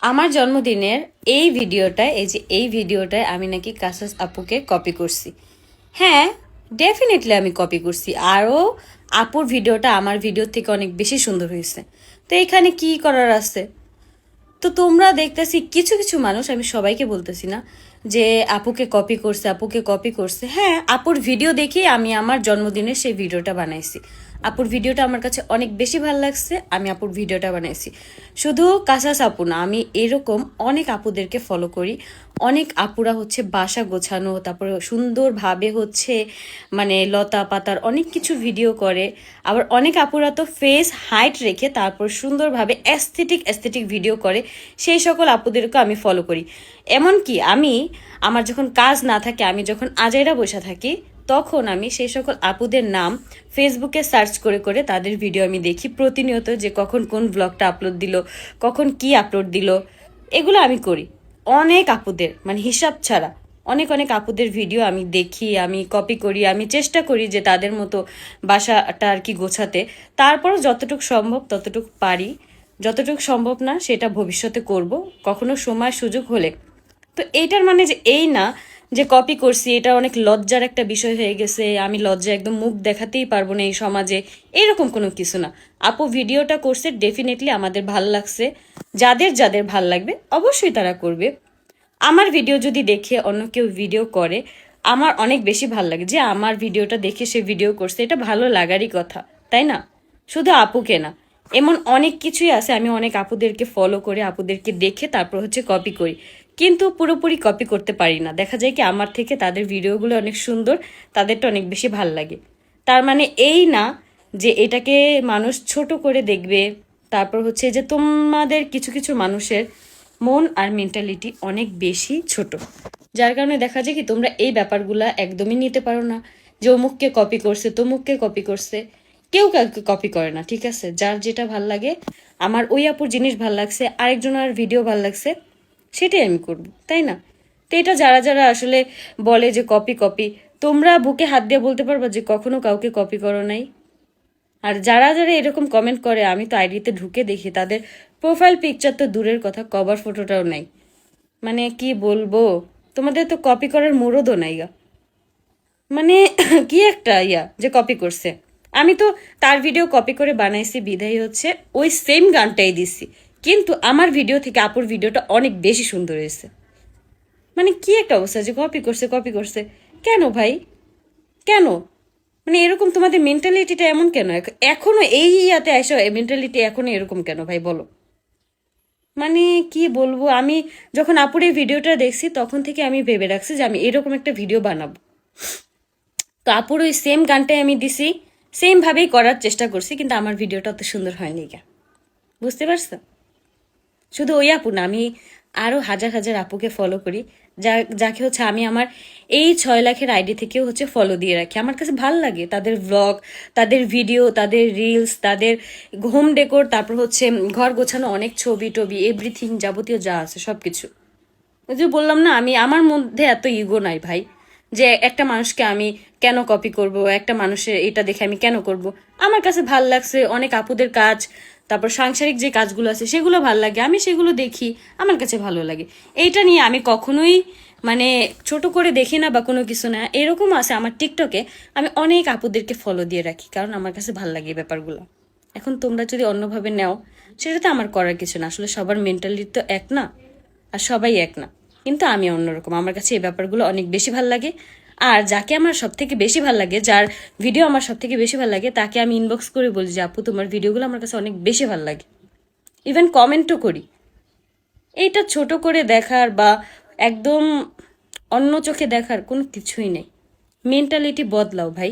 আমার জন্মদিনের এই ভিডিওটায় আমি নাকি কাসাস আপুকে কপি করছি। হ্যাঁ, ডেফিনেটলি আমি কপি করছি। আরও আপুর ভিডিওটা আমার ভিডিও থেকে অনেক বেশি সুন্দর হয়েছে। তো এখানে কি করার আছে? তো তোমরা দেখতেছি কিছু কিছু মানুষ, আমি সবাইকে বলতেছি না, যে আপুকে কপি করছে। হ্যাঁ, আপুর ভিডিও দেখেই আমি আমার জন্মদিনের সেই ভিডিওটা বানাইছি। আপুর ভিডিওটা আমার কাছে অনেক বেশি ভালো লাগছে, আমি আপুর ভিডিওটা বানাইছি। শুধু কাসাস আপু না, আমি এরকম অনেক আপুদেরকে ফলো করি। অনেক আপুরা হচ্ছে বাসা গোছানো, তারপরে সুন্দরভাবে হচ্ছে মানে লতা পাতার অনেক কিছু ভিডিও করে। আবার অনেক আপুরা তো ফেস হাইট রেখে তারপর সুন্দরভাবে অ্যাস্থেটিক ভিডিও করে। সেই সকল আপুদেরকে আমি ফলো করি। এমনকি আমি আমার যখন কাজ না থাকে, আমি যখন আজাইরা বসে থাকি, তখন আমি সেই সকল আপুদের নাম ফেসবুকে সার্চ করে করে তাদের ভিডিও আমি দেখি প্রতিনিয়ত, যে কখন কোন ব্লগটা আপলোড দিল, কখন কি আপলোড দিল, এগুলো আমি করি। অনেক আপুদের মানে হিসাব ছাড়া অনেক অনেক আপুদের ভিডিও আমি দেখি, আমি কপি করি, আমি চেষ্টা করি যে তাদের মতো বাসাটা আর কি গোছাতে। তারপরও যতটুকু সম্ভব ততটুকু পারি, যতটুকু সম্ভব না সেটা ভবিষ্যতে করব কখনো সময় সুযোগ হলে। তো এইটার মানে যে এই না যে কপি করছি, এটা অনেক লজ্জার একটা বিষয় হয়ে গেছে, আমি লজ্জা একদম মুখ দেখাতেই পারবো না এই সমাজে, এরকম কোনো কিছু না। আপু ভিডিওটা করছে, ডেফিনেটলি আমাদের ভাল লাগছে। যাদের যাদের ভাল লাগবে অবশ্যই তারা করবে। আমার ভিডিও যদি দেখে অন্য কেউ ভিডিও করে, আমার অনেক বেশি ভাল লাগে যে আমার ভিডিওটা দেখে সে ভিডিও করছে, এটা ভালো লাগারই কথা, তাই না? শুধু আপুকে না, এমন অনেক কিছুই আছে। আমি অনেক আপুদেরকে ফলো করে আপুদেরকে দেখে তারপর হচ্ছে কপি করি, কিন্তু পুরোপুরি কপি করতে পারি না। দেখা যায় কি আমার থেকে তাদের ভিডিওগুলো অনেক সুন্দর, তাদেরটা অনেক বেশি ভাল লাগে। তার মানে এই না যে এটাকে মানুষ ছোট করে দেখবে। তারপর হচ্ছে যে তোমাদের কিছু কিছু মানুষের মন আর মেন্টালিটি অনেক বেশি ছোট, যার কারণে দেখা যায় কি তোমরা এই ব্যাপারগুলা একদমই নিতে পারো না, যে অমুককে কপি করছে তমুককে কপি করছে। কেউ কাউকে কপি করে না, ঠিক আছে? যার যেটা ভাল লাগে, আমার ওই আপুর জিনিস ভাল লাগছে, আরেকজনের ভিডিও ভাল লাগছে, সেটাই আমি করব, তাই না? তো এটা যারা যারা আসলে বলে যে কপি কপি, তোমরা বুকে হাত দিয়ে বলতে পারবা যে কখনো কাউকে কপি করো নাই? আর যারা যারা এরকম কমেন্ট করে, আমি তো আইডিতে ঢুকে দেখি তাদের প্রোফাইল পিকচার তো দূরের কথা, কভার ফটোটাও নাই। মানে কি বলবো, তোমাদের তো কপি করার মুরদও নাই গা। মানে কি একটা যে কপি করছে। আমি তো তার ভিডিও কপি করে বানাইছি বিধায় হচ্ছে ওই সেম গানটাই দিছি, কিন্তু আমার ভিডিও থেকে আপুর ভিডিওটা অনেক বেশি সুন্দর হয়েছে। মানে কি একটা অবস্থা যে কপি করছে। কেন ভাই, কেন? মানে এরকম তোমাদের মেন্টালিটিটা এমন কেন? এখনো এই ইয়াতে আসো, মেন্টালিটি এখনো এরকম কেন ভাই, বলো? মানে কি বলবো, আমি যখন আপুর এই ভিডিওটা দেখছি তখন থেকে আমি ভেবে রাখছি যে আমি এরকম একটা ভিডিও বানাবো। তো আপুর ওই সেম গানটাই আমি দিছি, সেম ভাবেই করার চেষ্টা করছি, কিন্তু আমার ভিডিওটা অত সুন্দর হয়নি গা। বুঝতে পারছো? শুধু ওই আপু না, আমি আরও হাজার হাজার আপুকে ফলো করি, যাকে হচ্ছে আমি আমার এই 6 লাখের আইডি থেকেও হচ্ছে ফলো দিয়ে রাখি। আমার কাছে ভাল লাগে তাদের ব্লগ, তাদের ভিডিও, তাদের রিলস, তাদের হোম ডেকোর, তারপর হচ্ছে ঘর গোছানো অনেক ছবি টবি, এভরিথিং যাবতীয় যা আছে সব কিছু। ওই যে বললাম না, আমি আমার মধ্যে এত ইগো নাই ভাই, যে একটা মানুষকে আমি কেন কপি করব, একটা মানুষের এটা দেখে আমি কেন করব। আমার কাছে ভাল লাগছে অনেক আপুদের কাজ, তারপর সাংসারিক যে কাজগুলো আছে সেগুলো ভাল লাগে, আমি সেগুলো দেখি, আমার কাছে ভালো লাগে। এইটা নিয়ে আমি কখনোই মানে ছোট করে দেখি না বা কোনো কিছু না। এরকম আছে আমার টিকটকে, আমি অনেক আপুদেরকে ফলো দিয়ে রাখি, কারণ আমার কাছে ভাল লাগে এই ব্যাপারগুলো। এখন তোমরা যদি অন্যভাবে নেও, সেটা তো আমার করার কিছু না। আসলে সবার মেন্টালিটি তো এক না, আর সবাই এক না। কিন্তু আমি অন্যরকম, আমার কাছে এই ব্যাপারগুলো অনেক বেশি ভাল লাগে। আর যাকে আমার সব থেকে বেশি ভাল লাগে, যার ভিডিও আমার সব থেকে বেশি ভাল লাগে, তাকে আমি ইনবক্স করে বলি যে আপু তোমার ভিডিওগুলো আমার কাছে অনেক বেশি ভাল লাগে। ইভেন কমেন্টও করি। এইটা ছোট করে দেখার বা একদম অন্য চোখে দেখার কোনো কিছুই নেই। মেন্টালিটি বদলাও ভাই।